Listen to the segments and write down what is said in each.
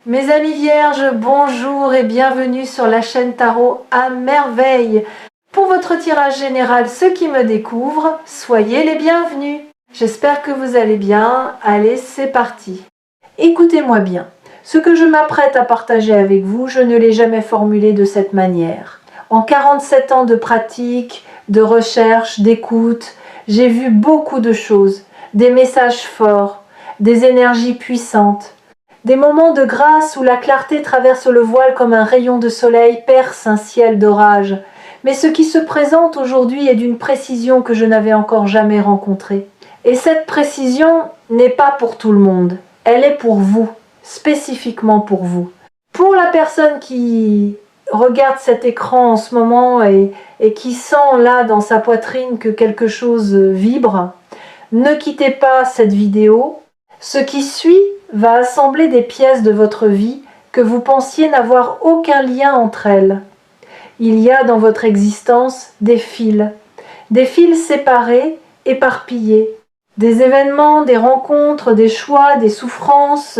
Mes amis vierges, bonjour et bienvenue sur la chaîne Tarot à merveille. Pour votre tirage général, ceux qui me découvrent, soyez les bienvenus. J'espère que vous allez bien. Allez, c'est parti. Écoutez-moi bien. Ce que je m'apprête à partager avec vous, je ne l'ai jamais formulé de cette manière. En 47 ans de pratique, de recherche, d'écoute, j'ai vu beaucoup de choses, des messages forts, des énergies puissantes. Des moments de grâce où la clarté traverse le voile comme un rayon de soleil perce un ciel d'orage. Mais ce qui se présente aujourd'hui est d'une précision que je n'avais encore jamais rencontrée. Et cette précision n'est pas pour tout le monde. Elle est pour vous, spécifiquement pour vous. Pour la personne qui regarde cet écran en ce moment et qui sent là dans sa poitrine que quelque chose vibre, ne quittez pas cette vidéo. Ce qui suit va assembler des pièces de votre vie que vous pensiez n'avoir aucun lien entre elles. Il y a dans votre existence des fils séparés, éparpillés, des événements, des rencontres, des choix, des souffrances,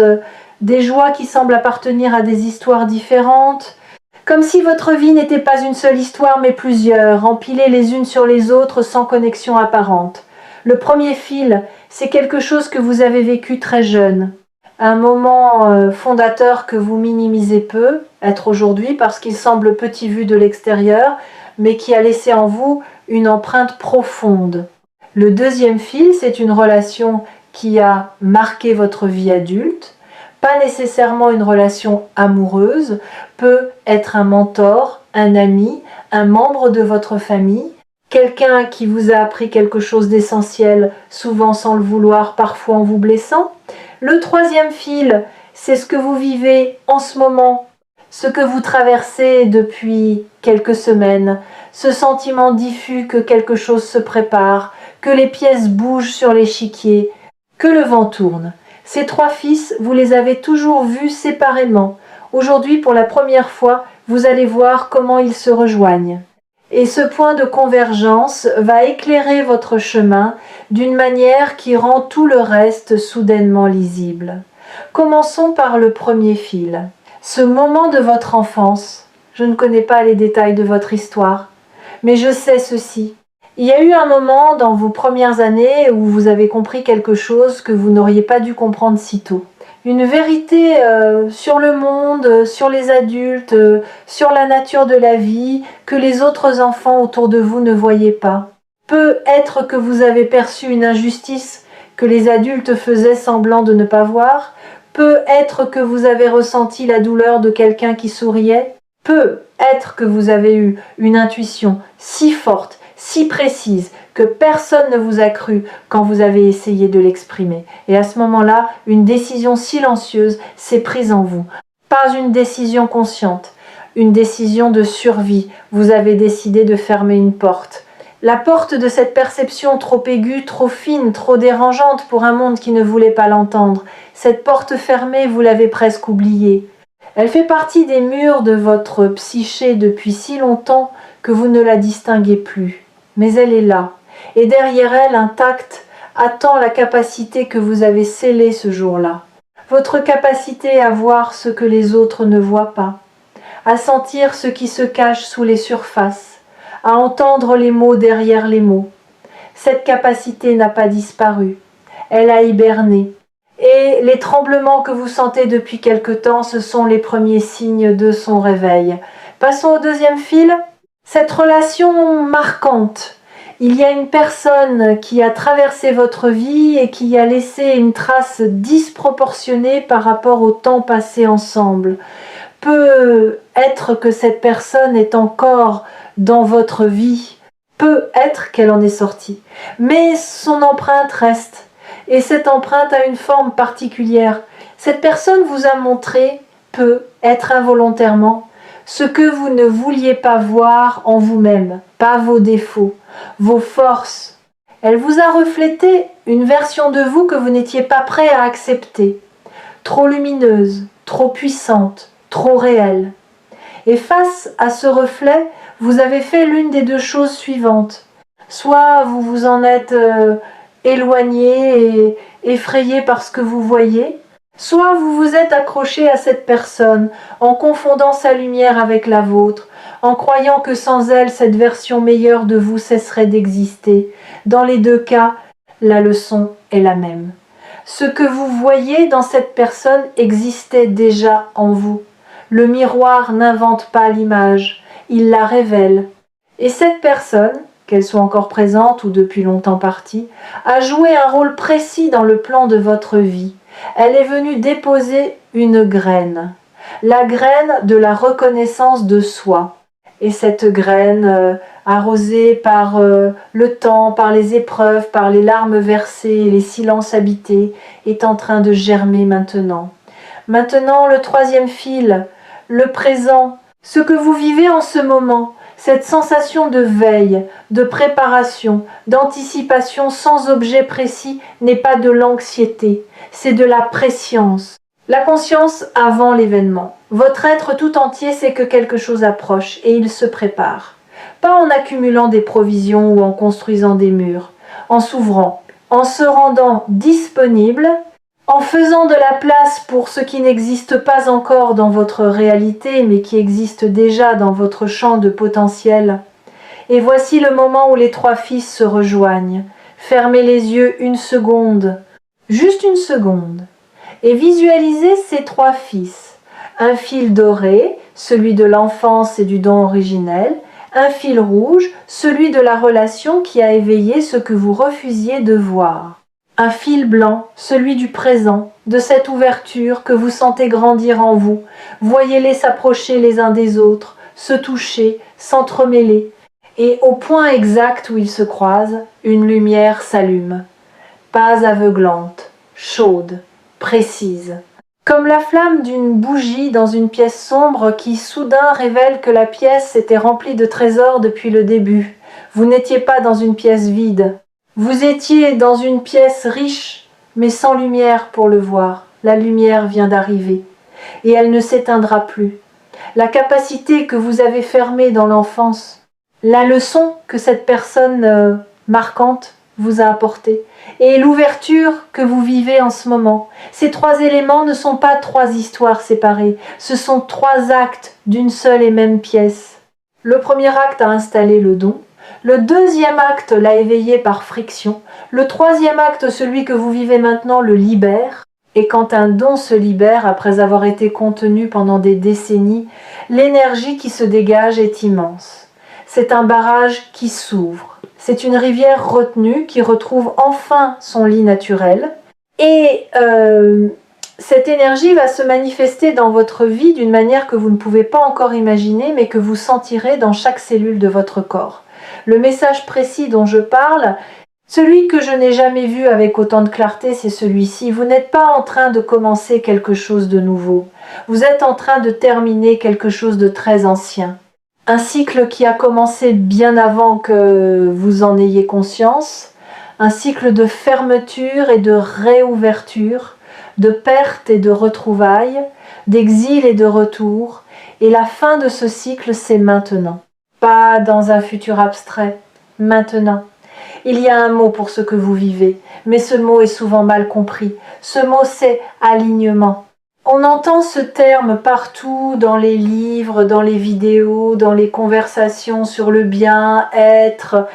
des joies qui semblent appartenir à des histoires différentes, comme si votre vie n'était pas une seule histoire mais plusieurs, empilées les unes sur les autres sans connexion apparente. Le premier fil, c'est quelque chose que vous avez vécu très jeune. Un moment fondateur que vous minimisez peu, être aujourd'hui parce qu'il semble petit vu de l'extérieur, mais qui a laissé en vous une empreinte profonde. Le deuxième fil, c'est une relation qui a marqué votre vie adulte, pas nécessairement une relation amoureuse, peut être un mentor, un ami, un membre de votre famille, quelqu'un qui vous a appris quelque chose d'essentiel, souvent sans le vouloir, parfois en vous blessant. Le troisième fil, c'est ce que vous vivez en ce moment, ce que vous traversez depuis quelques semaines, ce sentiment diffus que quelque chose se prépare, que les pièces bougent sur l'échiquier, que le vent tourne. Ces trois fils, vous les avez toujours vus séparément. Aujourd'hui, pour la première fois, vous allez voir comment ils se rejoignent. Et ce point de convergence va éclairer votre chemin d'une manière qui rend tout le reste soudainement lisible. Commençons par le premier fil. Ce moment de votre enfance. Je ne connais pas les détails de votre histoire, mais je sais ceci. Il y a eu un moment dans vos premières années où vous avez compris quelque chose que vous n'auriez pas dû comprendre si tôt. Une vérité sur le monde, sur les adultes, sur la nature de la vie, que les autres enfants autour de vous ne voyaient pas. Peut être que vous avez perçu une injustice que les adultes faisaient semblant de ne pas voir. Peut être que vous avez ressenti la douleur de quelqu'un qui souriait. Peut être que vous avez eu une intuition si forte, si précise, que personne ne vous a cru quand vous avez essayé de l'exprimer. Et à ce moment-là, une décision silencieuse s'est prise en vous. Pas une décision consciente, une décision de survie. Vous avez décidé de fermer une porte. La porte de cette perception trop aiguë, trop fine, trop dérangeante pour un monde qui ne voulait pas l'entendre. Cette porte fermée, vous l'avez presque oubliée. Elle fait partie des murs de votre psyché depuis si longtemps que vous ne la distinguez plus. Mais elle est là. Et derrière elle, intacte, attend la capacité que vous avez scellée ce jour-là. Votre capacité à voir ce que les autres ne voient pas, à sentir ce qui se cache sous les surfaces, à entendre les mots derrière les mots. Cette capacité n'a pas disparu, elle a hiberné. Et les tremblements que vous sentez depuis quelque temps, ce sont les premiers signes de son réveil. Passons au deuxième fil. Cette relation marquante. Il y a une personne qui a traversé votre vie et qui a laissé une trace disproportionnée par rapport au temps passé ensemble. Peut être que cette personne est encore dans votre vie. Peut être qu'elle en est sortie. Mais son empreinte reste. Et cette empreinte a une forme particulière. Cette personne vous a montré, peut être involontairement, ce que vous ne vouliez pas voir en vous-même, pas vos défauts, vos forces. Elle vous a reflété une version de vous que vous n'étiez pas prêt à accepter, trop lumineuse, trop puissante, trop réelle. Et face à ce reflet, vous avez fait l'une des deux choses suivantes. Soit vous vous en êtes éloigné et effrayé par ce que vous voyez, Soit vous vous êtes accroché à cette personne en confondant sa lumière avec la vôtre, en croyant que sans elle, cette version meilleure de vous cesserait d'exister. Dans les deux cas, la leçon est la même. Ce que vous voyez dans cette personne existait déjà en vous. Le miroir n'invente pas l'image, il la révèle. Et cette personne, qu'elle soit encore présente ou depuis longtemps partie, a joué un rôle précis dans le plan de votre vie. Elle est venue déposer une graine, la graine de la reconnaissance de soi. Et cette graine, arrosée par le temps, par les épreuves, par les larmes versées, les silences habités, est en train de germer maintenant. Maintenant, le troisième fil, le présent, ce que vous vivez en ce moment, cette sensation de veille, de préparation, d'anticipation sans objet précis n'est pas de l'anxiété, c'est de la prescience. La conscience avant l'événement. Votre être tout entier sait que quelque chose approche et il se prépare. Pas en accumulant des provisions ou en construisant des murs, en s'ouvrant, en se rendant disponible, en faisant de la place pour ce qui n'existe pas encore dans votre réalité mais qui existe déjà dans votre champ de potentiel. Et voici le moment où les trois fils se rejoignent. Fermez les yeux une seconde, juste une seconde. Et visualisez ces trois fils. Un fil doré, celui de l'enfance et du don originel, un fil rouge, celui de la relation qui a éveillé ce que vous refusiez de voir. Un fil blanc, celui du présent, de cette ouverture que vous sentez grandir en vous. Voyez-les s'approcher les uns des autres, se toucher, s'entremêler. Et au point exact où ils se croisent, une lumière s'allume. Pas aveuglante, chaude, précise. Comme la flamme d'une bougie dans une pièce sombre qui soudain révèle que la pièce était remplie de trésors depuis le début. Vous n'étiez pas dans une pièce vide. Vous étiez dans une pièce riche, mais sans lumière pour le voir. La lumière vient d'arriver, et elle ne s'éteindra plus. La capacité que vous avez fermée dans l'enfance, la leçon que cette personne marquante vous a apportée, et l'ouverture que vous vivez en ce moment. Ces trois éléments ne sont pas trois histoires séparées, ce sont trois actes d'une seule et même pièce. Le premier acte a installé le don, le deuxième acte l'a éveillé par friction, le troisième acte, celui que vous vivez maintenant, le libère. Et quand un don se libère après avoir été contenu pendant des décennies, l'énergie qui se dégage est immense. C'est un barrage qui s'ouvre. C'est une rivière retenue qui retrouve enfin son lit naturel. Et cette énergie va se manifester dans votre vie d'une manière que vous ne pouvez pas encore imaginer, mais que vous sentirez dans chaque cellule de votre corps. Le message précis dont je parle, celui que je n'ai jamais vu avec autant de clarté, c'est celui-ci. Vous n'êtes pas en train de commencer quelque chose de nouveau. Vous êtes en train de terminer quelque chose de très ancien. Un cycle qui a commencé bien avant que vous en ayez conscience, un cycle de fermeture et de réouverture, de perte et de retrouvailles, d'exil et de retour, et la fin de ce cycle, c'est maintenant. Pas dans un futur abstrait, maintenant. Il y a un mot pour ce que vous vivez, mais ce mot est souvent mal compris. Ce mot, c'est alignement. On entend ce terme partout dans les livres, dans les vidéos, dans les conversations sur le bien-être.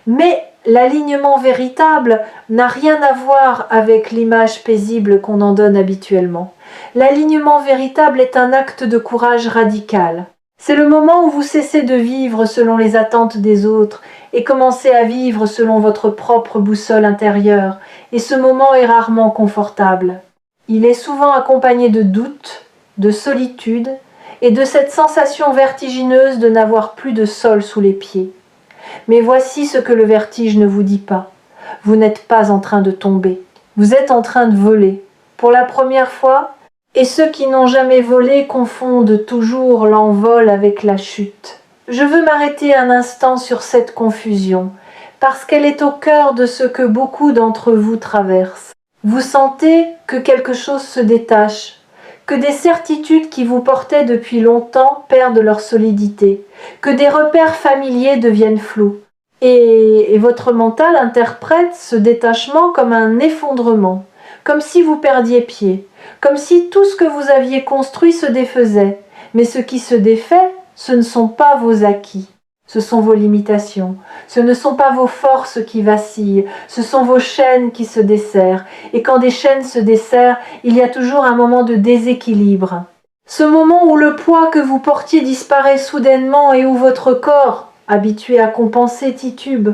Mais l'alignement véritable n'a rien à voir avec l'image paisible qu'on en donne habituellement. L'alignement véritable est un acte de courage radical. C'est le moment où vous cessez de vivre selon les attentes des autres et commencez à vivre selon votre propre boussole intérieure. Et ce moment est rarement confortable. Il est souvent accompagné de doutes, de solitude et de cette sensation vertigineuse de n'avoir plus de sol sous les pieds. Mais voici ce que le vertige ne vous dit pas. Vous n'êtes pas en train de tomber. Vous êtes en train de voler. Pour la première fois, et ceux qui n'ont jamais volé confondent toujours l'envol avec la chute. Je veux m'arrêter un instant sur cette confusion, parce qu'elle est au cœur de ce que beaucoup d'entre vous traversent. Vous sentez que quelque chose se détache, que des certitudes qui vous portaient depuis longtemps perdent leur solidité, que des repères familiers deviennent flous. Et votre mental interprète ce détachement comme un effondrement, comme si vous perdiez pied, comme si tout ce que vous aviez construit se défaisait. Mais ce qui se défait, ce ne sont pas vos acquis, ce sont vos limitations, ce ne sont pas vos forces qui vacillent, ce sont vos chaînes qui se desserrent. Et quand des chaînes se desserrent, il y a toujours un moment de déséquilibre. Ce moment où le poids que vous portiez disparaît soudainement et où votre corps, habitué à compenser, titube.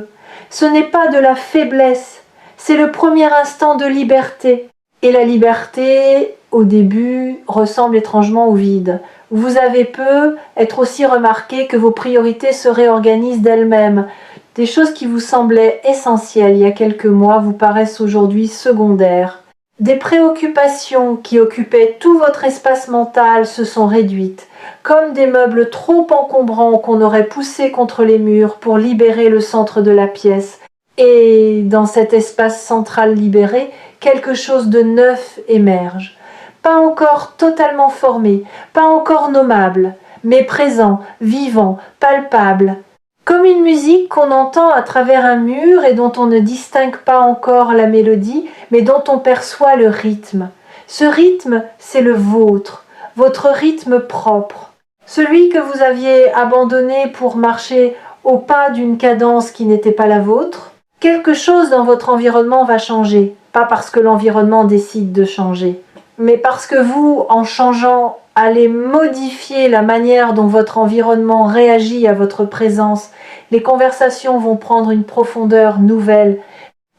Ce n'est pas de la faiblesse, c'est le premier instant de liberté. Et la liberté, au début, ressemble étrangement au vide. Vous avez peu être aussi remarqué que vos priorités se réorganisent d'elles-mêmes. Des choses qui vous semblaient essentielles il y a quelques mois vous paraissent aujourd'hui secondaires. Des préoccupations qui occupaient tout votre espace mental se sont réduites, comme des meubles trop encombrants qu'on aurait poussés contre les murs pour libérer le centre de la pièce. Et dans cet espace central libéré, quelque chose de neuf émerge. Pas encore totalement formé, pas encore nommable, mais présent, vivant, palpable. Comme une musique qu'on entend à travers un mur et dont on ne distingue pas encore la mélodie, mais dont on perçoit le rythme. Ce rythme, c'est le vôtre, votre rythme propre. Celui que vous aviez abandonné pour marcher au pas d'une cadence qui n'était pas la vôtre. Quelque chose dans votre environnement va changer, pas parce que l'environnement décide de changer, mais parce que vous, en changeant, allez modifier la manière dont votre environnement réagit à votre présence. Les conversations vont prendre une profondeur nouvelle.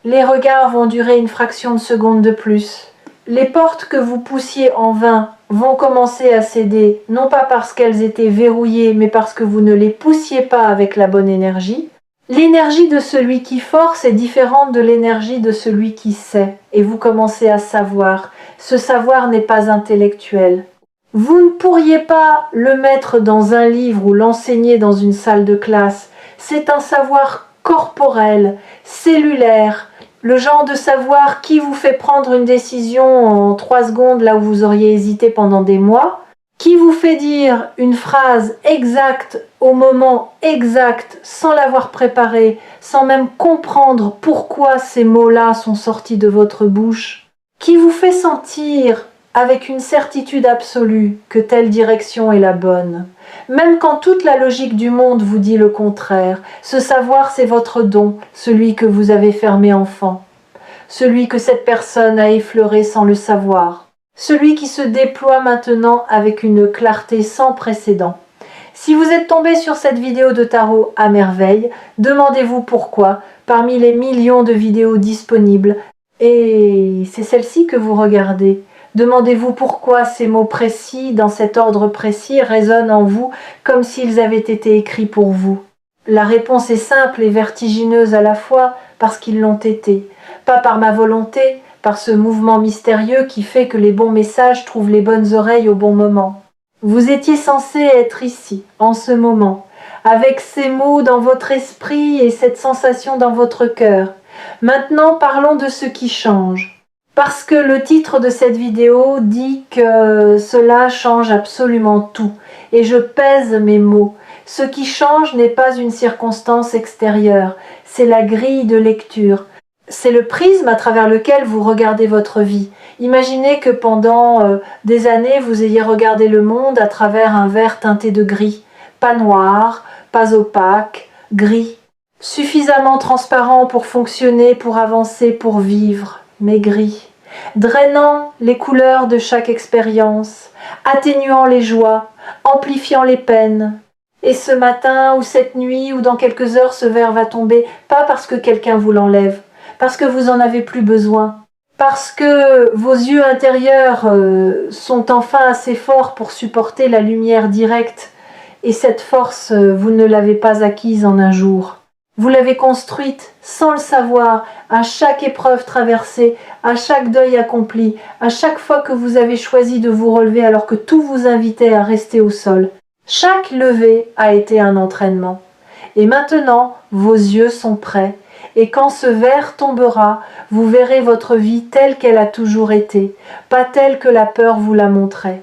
Les regards vont durer une fraction de seconde de plus. Les portes que vous poussiez en vain vont commencer à céder, non pas parce qu'elles étaient verrouillées, mais parce que vous ne les poussiez pas avec la bonne énergie. L'énergie de celui qui force est différente de l'énergie de celui qui sait, et vous commencez à savoir. Ce savoir n'est pas intellectuel. Vous ne pourriez pas le mettre dans un livre ou l'enseigner dans une salle de classe. C'est un savoir corporel, cellulaire, le genre de savoir qui vous fait prendre une décision en 3 secondes là où vous auriez hésité pendant des mois, qui vous fait dire une phrase exacte au moment exact sans l'avoir préparée, sans même comprendre pourquoi ces mots-là sont sortis de votre bouche, qui vous fait sentir avec une certitude absolue que telle direction est la bonne. Même quand toute la logique du monde vous dit le contraire, ce savoir c'est votre don, celui que vous avez fermé enfant, celui que cette personne a effleuré sans le savoir, celui qui se déploie maintenant avec une clarté sans précédent. Si vous êtes tombé sur cette vidéo de tarot à merveille, demandez-vous pourquoi, parmi les millions de vidéos disponibles, et c'est celle-ci que vous regardez. Demandez-vous pourquoi ces mots précis, dans cet ordre précis, résonnent en vous comme s'ils avaient été écrits pour vous. La réponse est simple et vertigineuse à la fois parce qu'ils l'ont été. Pas par ma volonté, par ce mouvement mystérieux qui fait que les bons messages trouvent les bonnes oreilles au bon moment. Vous étiez censé être ici, en ce moment, avec ces mots dans votre esprit et cette sensation dans votre cœur. Maintenant, parlons de ce qui change. Parce que le titre de cette vidéo dit que cela change absolument tout. Et je pèse mes mots. Ce qui change n'est pas une circonstance extérieure, c'est la grille de lecture. C'est le prisme à travers lequel vous regardez votre vie. Imaginez que pendant des années, vous ayez regardé le monde à travers un verre teinté de gris. Pas noir, pas opaque, gris. Suffisamment transparent pour fonctionner, pour avancer, pour vivre, mais gris. Drainant les couleurs de chaque expérience, atténuant les joies, amplifiant les peines. Et ce matin ou cette nuit ou dans quelques heures, ce verre va tomber, pas parce que quelqu'un vous l'enlève, parce que vous en avez plus besoin, parce que vos yeux intérieurs sont enfin assez forts pour supporter la lumière directe, et cette force, vous ne l'avez pas acquise en un jour. Vous l'avez construite sans le savoir, à chaque épreuve traversée, à chaque deuil accompli, à chaque fois que vous avez choisi de vous relever alors que tout vous invitait à rester au sol. Chaque levée a été un entraînement. Et maintenant, vos yeux sont prêts. Et quand ce verre tombera, vous verrez votre vie telle qu'elle a toujours été, pas telle que la peur vous la montrait,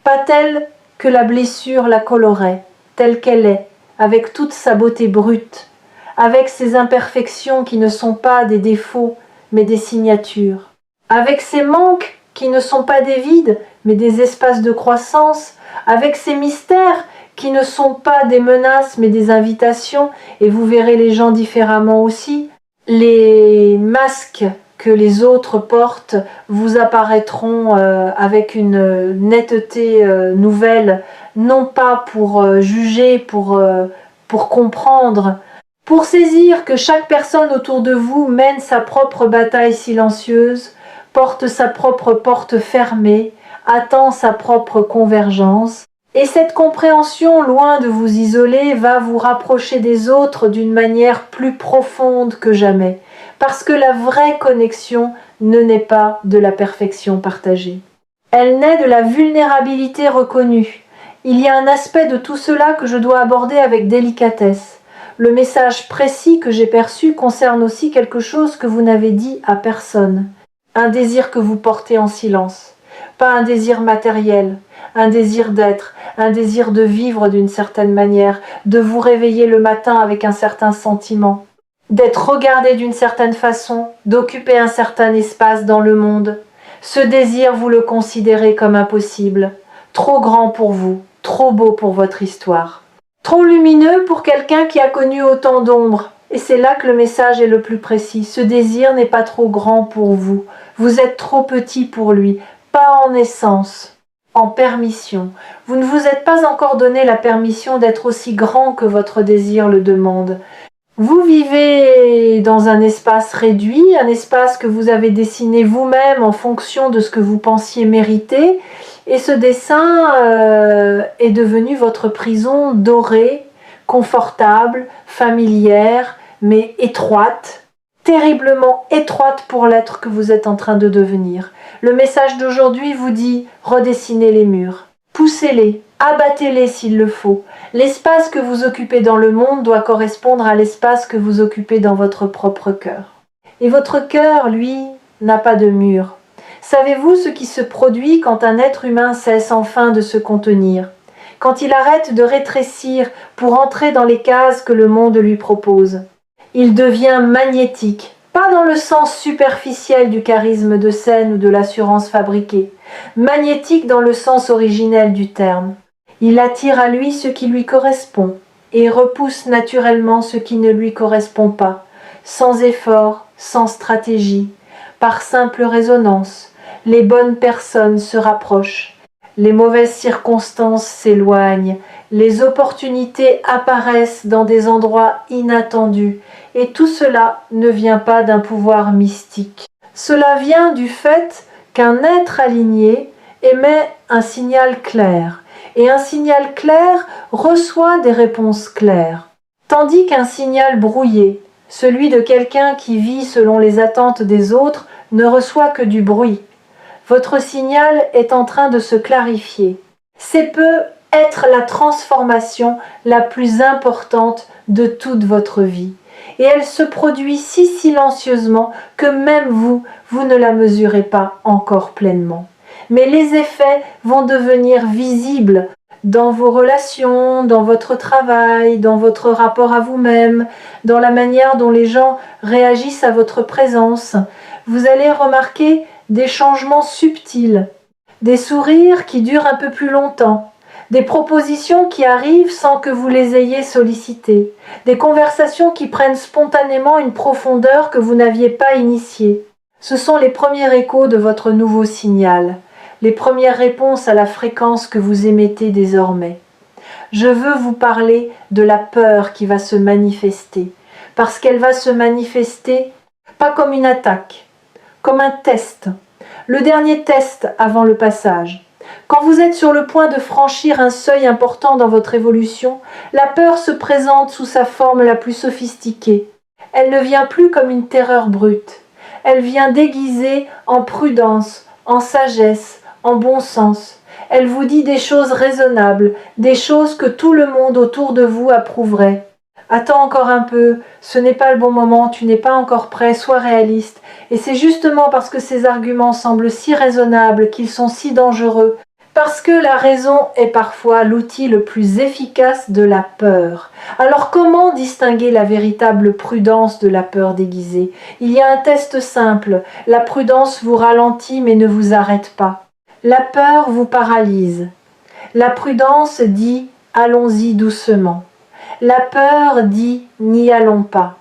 pas telle que la blessure la colorait, telle qu'elle est, avec toute sa beauté brute, avec ses imperfections qui ne sont pas des défauts, mais des signatures, avec ses manques qui ne sont pas des vides, mais des espaces de croissance, avec ces mystères qui ne sont pas des menaces, mais des invitations, et vous verrez les gens différemment aussi. Les masques que les autres portent vous apparaîtront avec une netteté nouvelle, non pas pour juger, pour comprendre, pour saisir que chaque personne autour de vous mène sa propre bataille silencieuse, porte sa propre porte fermée, attend sa propre convergence. Et cette compréhension, loin de vous isoler, va vous rapprocher des autres d'une manière plus profonde que jamais, parce que la vraie connexion ne naît pas de la perfection partagée. Elle naît de la vulnérabilité reconnue. Il y a un aspect de tout cela que je dois aborder avec délicatesse. Le message précis que j'ai perçu concerne aussi quelque chose que vous n'avez dit à personne. Un désir que vous portez en silence. Pas un désir matériel, un désir d'être, un désir de vivre d'une certaine manière, de vous réveiller le matin avec un certain sentiment, d'être regardé d'une certaine façon, d'occuper un certain espace dans le monde. Ce désir, vous le considérez comme impossible, trop grand pour vous, trop beau pour votre histoire. Trop lumineux pour quelqu'un qui a connu autant d'ombres. Et c'est là que le message est le plus précis. Ce désir n'est pas trop grand pour vous. Vous êtes trop petit pour lui, pas en essence, en permission. Vous ne vous êtes pas encore donné la permission d'être aussi grand que votre désir le demande. Vous vivez dans un espace réduit, un espace que vous avez dessiné vous-même en fonction de ce que vous pensiez mériter, et ce dessin est devenu votre prison dorée, confortable, familière, mais étroite, terriblement étroite pour l'être que vous êtes en train de devenir. Le message d'aujourd'hui vous dit « redessinez les murs, poussez-les, abattez-les s'il le faut. L'espace que vous occupez dans le monde doit correspondre à l'espace que vous occupez dans votre propre cœur. Et votre cœur, lui, n'a pas de mur. Savez-vous ce qui se produit quand un être humain cesse enfin de se contenir ? Quand il arrête de rétrécir pour entrer dans les cases que le monde lui propose. Il devient magnétique, pas dans le sens superficiel du charisme de scène ou de l'assurance fabriquée, magnétique dans le sens originel du terme. Il attire à lui ce qui lui correspond et repousse naturellement ce qui ne lui correspond pas, sans effort, sans stratégie, par simple résonance. Les bonnes personnes se rapprochent, les mauvaises circonstances s'éloignent, les opportunités apparaissent dans des endroits inattendus, et tout cela ne vient pas d'un pouvoir mystique. Cela vient du fait qu'un être aligné émet un signal clair, et un signal clair reçoit des réponses claires, tandis qu'un signal brouillé, celui de quelqu'un qui vit selon les attentes des autres, ne reçoit que du bruit. Votre signal est en train de se clarifier. C'est peut être la transformation la plus importante de toute votre vie. Et elle se produit si silencieusement que même vous ne la mesurez pas encore pleinement. Mais les effets vont devenir visibles dans vos relations, dans votre travail, dans votre rapport à vous-même, dans la manière dont les gens réagissent à votre présence. Vous allez remarquer des changements subtils, des sourires qui durent un peu plus longtemps, des propositions qui arrivent sans que vous les ayez sollicitées, des conversations qui prennent spontanément une profondeur que vous n'aviez pas initiée. Ce sont les premiers échos de votre nouveau signal, les premières réponses à la fréquence que vous émettez désormais. Je veux vous parler de la peur qui va se manifester, parce qu'elle va se manifester pas comme une attaque, comme un test, le dernier test avant le passage. Quand vous êtes sur le point de franchir un seuil important dans votre évolution, la peur se présente sous sa forme la plus sophistiquée. Elle ne vient plus comme une terreur brute. Elle vient déguisée en prudence, en sagesse, en bon sens. Elle vous dit des choses raisonnables, des choses que tout le monde autour de vous approuverait. Attends encore un peu, ce n'est pas le bon moment, tu n'es pas encore prêt, sois réaliste. Et c'est justement parce que ces arguments semblent si raisonnables, qu'ils sont si dangereux, Parce que la raison est parfois l'outil le plus efficace de la peur. Alors comment distinguer la véritable prudence de la peur déguisée? Il y a un test simple. La prudence vous ralentit mais ne vous arrête pas. La peur vous paralyse. La prudence dit « allons-y doucement ». La peur dit « n'y allons pas ».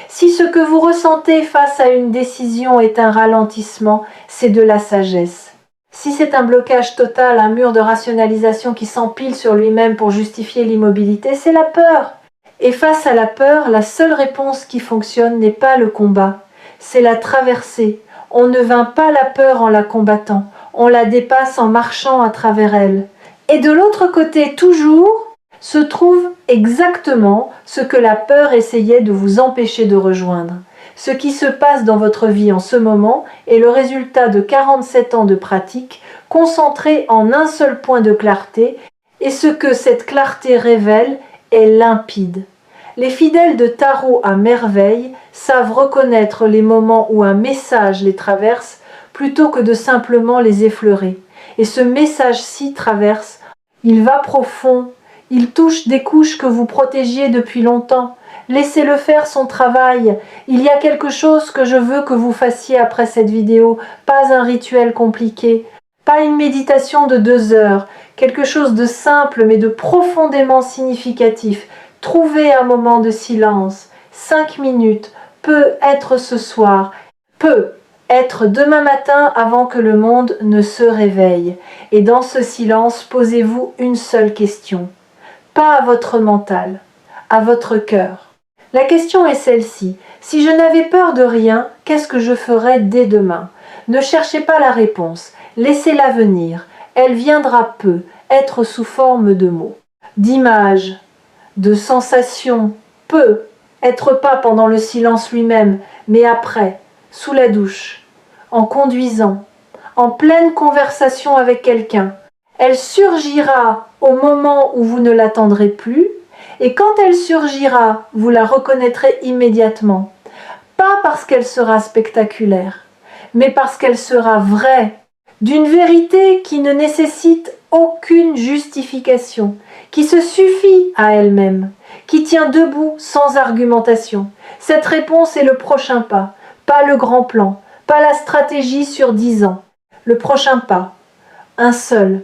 Si ce que vous ressentez face à une décision est un ralentissement, c'est de la sagesse. Si c'est un blocage total, un mur de rationalisation qui s'empile sur lui-même pour justifier l'immobilité, c'est la peur. Et face à la peur, la seule réponse qui fonctionne n'est pas le combat, c'est la traversée. On ne vainc pas la peur en la combattant, on la dépasse en marchant à travers elle. Et de l'autre côté, toujours, se trouve exactement ce que la peur essayait de vous empêcher de rejoindre. Ce qui se passe dans votre vie en ce moment est le résultat de 47 ans de pratique concentrés en un seul point de clarté, et ce que cette clarté révèle est limpide. Les fidèles de tarot à merveille savent reconnaître les moments où un message les traverse plutôt que de simplement les effleurer. Et ce message-ci traverse, il va profond, il touche des couches que vous protégiez depuis longtemps. Laissez-le faire son travail. Il y a quelque chose que je veux que vous fassiez après cette vidéo, pas un rituel compliqué, pas une méditation de 2 heures, quelque chose de simple mais de profondément significatif. Trouvez un moment de silence, 5 minutes, peut être ce soir, peut être demain matin avant que le monde ne se réveille. Et dans ce silence, posez-vous une seule question, pas à votre mental, à votre cœur. La question est celle-ci. Si je n'avais peur de rien, qu'est-ce que je ferais dès demain? Ne cherchez pas la réponse. Laissez-la venir. Elle viendra peu, être sous forme de mots, d'images, de sensations. Peu, être pas pendant le silence lui-même, mais après, sous la douche, en conduisant, en pleine conversation avec quelqu'un. Elle surgira au moment où vous ne l'attendrez plus, et quand elle surgira, vous la reconnaîtrez immédiatement. Pas parce qu'elle sera spectaculaire, mais parce qu'elle sera vraie, d'une vérité qui ne nécessite aucune justification, qui se suffit à elle-même, qui tient debout sans argumentation. Cette réponse est le prochain pas le grand plan, pas la stratégie sur 10 ans. Le prochain pas, un seul.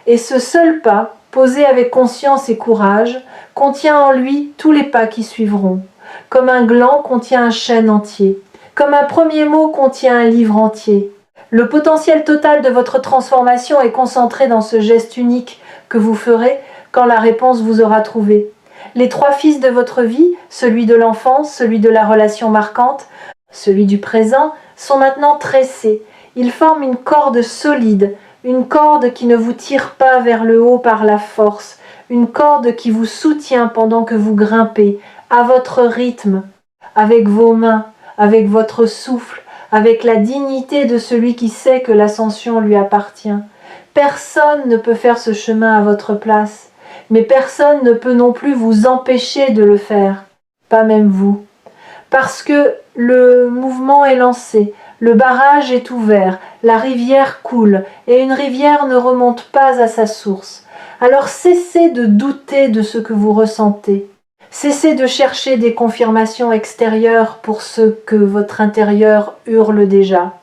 Et ce seul pas, posé avec conscience et courage, contient en lui tous les pas qui suivront. Comme un gland contient un chêne entier. Comme un premier mot contient un livre entier. Le potentiel total de votre transformation est concentré dans ce geste unique que vous ferez quand la réponse vous aura trouvé. Les 3 fils de votre vie, celui de l'enfance, celui de la relation marquante, celui du présent, sont maintenant tressés. Ils forment une corde solide, une corde qui ne vous tire pas vers le haut par la force, une corde qui vous soutient pendant que vous grimpez, à votre rythme, avec vos mains, avec votre souffle, avec la dignité de celui qui sait que l'ascension lui appartient. Personne ne peut faire ce chemin à votre place, mais personne ne peut non plus vous empêcher de le faire, pas même vous. Parce que le mouvement est lancé, le barrage est ouvert, la rivière coule, et une rivière ne remonte pas à sa source. Alors cessez de douter de ce que vous ressentez. Cessez de chercher des confirmations extérieures pour ce que votre intérieur hurle déjà.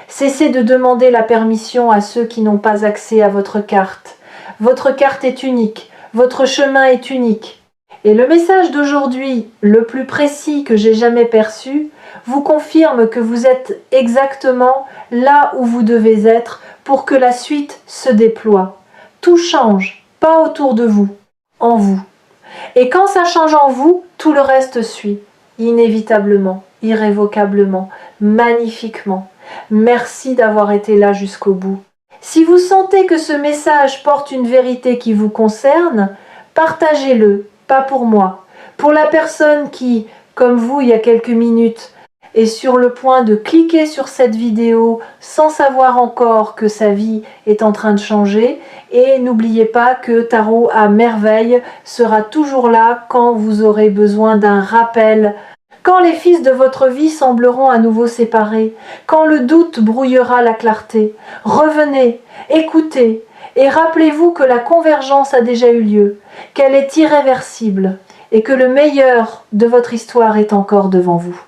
Cessez de demander la permission à ceux qui n'ont pas accès à votre carte. Votre carte est unique, votre chemin est unique. Et le message d'aujourd'hui, le plus précis que j'ai jamais perçu, vous confirme que vous êtes exactement là où vous devez être pour que la suite se déploie. Tout change, pas autour de vous, en vous. Et quand ça change en vous, tout le reste suit, inévitablement, irrévocablement, magnifiquement. Merci d'avoir été là jusqu'au bout. Si vous sentez que ce message porte une vérité qui vous concerne, partagez-le, pas pour moi, pour la personne qui, comme vous il y a quelques minutes, est sur le point de cliquer sur cette vidéo sans savoir encore que sa vie est en train de changer. Et n'oubliez pas que Tarot à merveille sera toujours là quand vous aurez besoin d'un rappel. Quand les fils de votre vie sembleront à nouveau séparés, quand le doute brouillera la clarté, revenez, écoutez, et rappelez-vous que la convergence a déjà eu lieu, qu'elle est irréversible, et que le meilleur de votre histoire est encore devant vous.